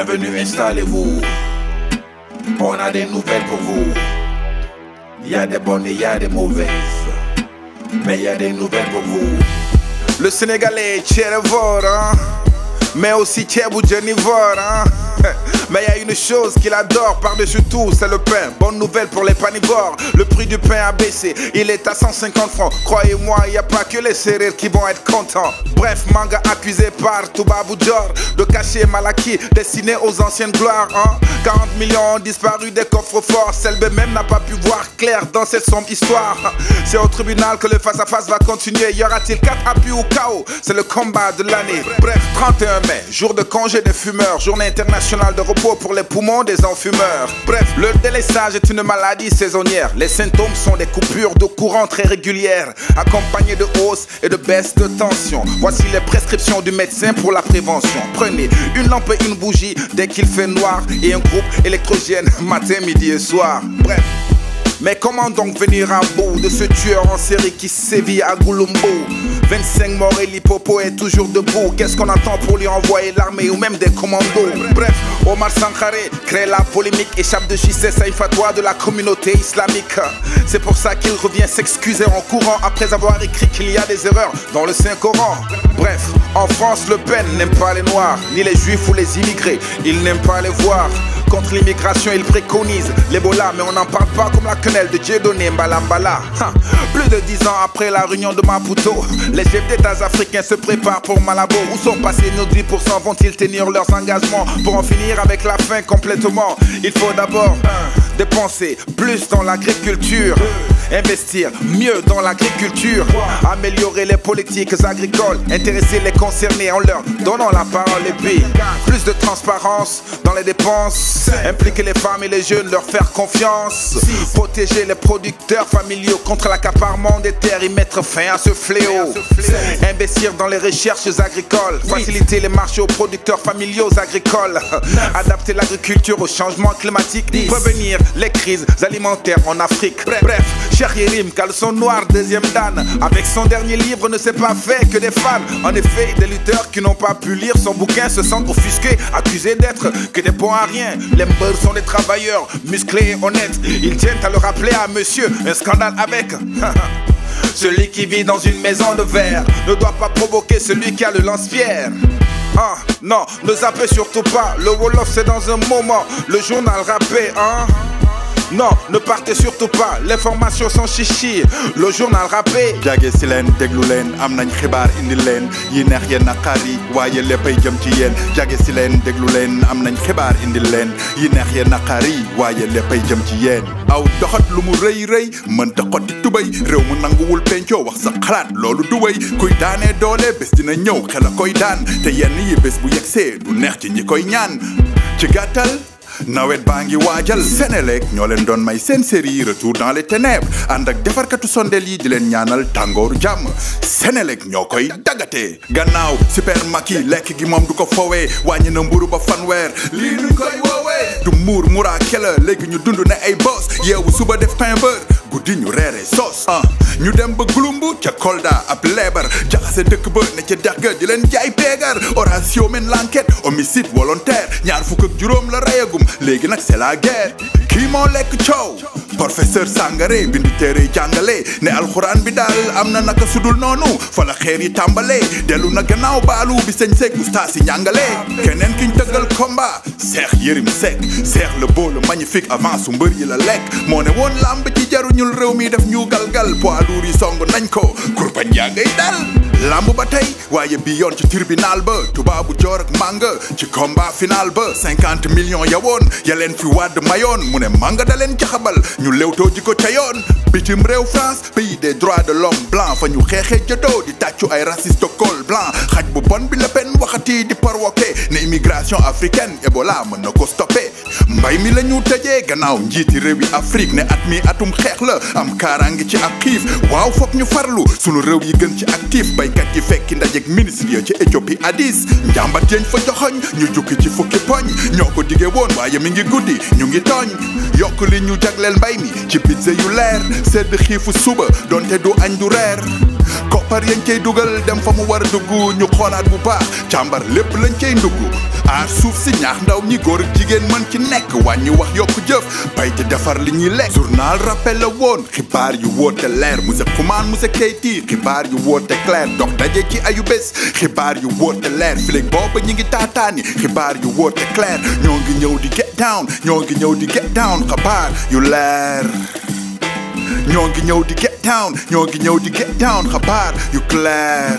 Bienvenue, installez-vous. On a des nouvelles pour vous. Il y a des bonnes et il y a des mauvaises, mais il y a des nouvelles pour vous. Le Sénégalais, Tchérevor, hein? Mais aussi Tchébou Djenivor, hein? Mais il y a une chose qu'il adore par-dessus tout, c'est le pain. Bonne nouvelle pour les panivores, le prix du pain a baissé, il est à 150 francs. Croyez-moi, il n'y a pas que les serrures qui vont être contents. Bref, Manga accusé par Toubabou Dior de cacher Malaki, destiné aux anciennes gloires, hein? 40 millions ont disparu des coffres forts. Selbe même n'a pas pu voir clair dans cette sombre histoire. C'est au tribunal que le face-à-face va continuer. Y aura-t-il 4 appuis ou chaos? C'est le combat de l'année. Bref, 31 mai, jour de congé des fumeurs, journée internationale de repos pour les poumons des enfumeurs. Bref, le délaissage est une maladie saisonnière. Les symptômes sont des coupures de courant très régulières, accompagnées de hausse et de baisse de tension. Voici les prescriptions du médecin pour la prévention. Prenez une lampe et une bougie dès qu'il fait noir, et un groupe électrogène matin, midi et soir. Bref, mais comment donc venir à bout de ce tueur en série qui sévit à Goulombo? 25 morts et l'hippopo est toujours debout. Qu'est-ce qu'on attend pour lui envoyer l'armée ou même des commandos? Bref, Omar Sankaré crée la polémique, échappe de justesse à une fatwa de la communauté islamique. C'est pour ça qu'il revient s'excuser en courant après avoir écrit qu'il y a des erreurs dans le Saint-Coran. Bref, en France, Le Pen n'aime pas les noirs, ni les juifs ou les immigrés, il n'aime pas les voir. Contre l'immigration, il préconise l'Ebola, mais on n'en parle pas comme la quenelle de Dieudonné Mbalambala. Plus de 10 ans après la réunion de Maputo, les chefs d'État africains se préparent pour Malabo. Où sont passés nos 10%? Vont-ils tenir leurs engagements pour en finir avec la faim complètement? Il faut d'abord dépenser plus dans l'agriculture, investir mieux dans l'agriculture, améliorer les politiques agricoles, intéresser les concernés en leur donnant la parole et puis plus de transparence dans les dépenses, impliquer les femmes et les jeunes, leur faire confiance, protéger les producteurs familiaux contre l'accaparement des terres et mettre fin à ce fléau, investir dans les recherches agricoles, faciliter les marchés aux producteurs familiaux agricoles, adapter l'agriculture au changement climatique, prévenir les crises alimentaires en Afrique. Bref, Cheikh Yérim, caleçon noir, deuxième dan, avec son dernier livre ne s'est pas fait que des fans. En effet, des lutteurs qui n'ont pas pu lire son bouquin se sentent offusqués, accusés d'être que des bons à rien. Les mbeurs sont des travailleurs musclés et honnêtes. Ils tiennent à le rappeler à monsieur, un scandale avec celui qui vit dans une maison de verre ne doit pas provoquer celui qui a le lance-pierre. Ah, non, ne zappez surtout pas. Le Wolof c'est dans un moment. Le journal rappé, hein. Non, ne partez surtout pas, les formations sont chichi. Le journal rappé. jage si leen déglu leen am nañ xibaar indi leen yi neex yéen naqari waaye léppay jëm ci yéen. jage si leen déglu leen am nañ xibaar indi leen yi neex yéen naqari waaye léppay jëm ci yéen. aw doxat lu mu rëy rëy mënta xotti tubay réew mu nanguwul pencoo wax sa xalaat loolu du wéy kuy daanee doole bés dina ñëw xel a koy daan te yenn yi bés bu yegsee du neex ci ñi koy ñaan. ci gàttal nawet baa ngi waajal Senelec ñoo leen doon may seen série Retour dans les ténèbres ànd ak defarkatu sondel yi di leen ñaanal tàngooru jàmm. Senelec ñoo koy dagatee gannaaw super maki lekk gi moom du ko fowee wàññi na mburu ba fanweer lii nuñ koy woowee du muur muraa kela léegi ñu dund ne ay boss yeewu suba def pain beurre guddi ñu reere sos ñu dem ba Gulumbu ca Kolda ab leebar jaxase dëkk ba ne ca dex ga di leen jaay peegar Horatio men l'enquête homicide volontaire ñaar fukk ak juróom la rayagum léegi nag c'est la guerre. kii moo lekk coow professeur Sangaré bindi téere jàngale ne alxuraan bi daal am na naka sudul noonu fa la xeer yi tàmbalee dellu na gannaaw baalu bi sëñ Seck oustaz si njàngale. keneen kiñ tëggal combat Cheikh Yérim Seck Cheikh le beau le magnifique avance su mbër yi la lekk moo ne woon lamb ci jaruñul réew mi def ñu galgal poids lourd yi song nañ ko kurpañ yaa ngay dal lamb ba tey waaye bi yoon ci tribunal ba tubaabu joor ak manga ci combat final ba 50 millions ya woon ya leen fi wàdd mayoon mu ne manga da leen jaxabal ñu lewtoo ji ko ca yoon. bitim réew France pays des droits de l'homme blanc fa ñu xeexee jëdoo di tàccu ay raciste col blanc xaj bu bon bi Le Pen waxati di provoqué ne immigration africaine Ebola mën na ko stoppé. mbay mi la ñu tëjee gannaaw njiiti réew yi Afrique ne at mi atum xeex la am kaaraange ci ak xiif waaw foog ñu farlu sunu réew yi gën ci actif baykat yi fekki ndajeg ministre ya ci Éthiopie Addis njàmbat yeñ fa joxoñ ñu jukki ci fukki poñ ñoo ko digee woon waaye mi ngi guddi ñu ngi tooñ yokk li ñu jagleel mbay mi ci budget yu leer sedd xiifu suba donte du añ du reer koppar yañ cay dugal dem fa mu war a dugg ñu xoolaat bu baax càmbar lépp lañ cay ndugg aar suuf si ñaax ndaw ñi góor ak jigéen mën ci nekk wàññi wax yokku jëf bay te defar li ñuy lekk journal rappel la woon xibaar yu wóote leer monsieur Xuman monsieur Keyti xibaar yu wóote clair dox daje ci ayu bés xibaar yu wóote leer filig booba ñi ngi taataani xibaar yu wóote clair ñoo ngi ñëw di get down ñoo ngi ñëw di get down xibaar yu leer ñoo ngi ñëw di get down ñoo ngi ñëw di get down xibaar yu clair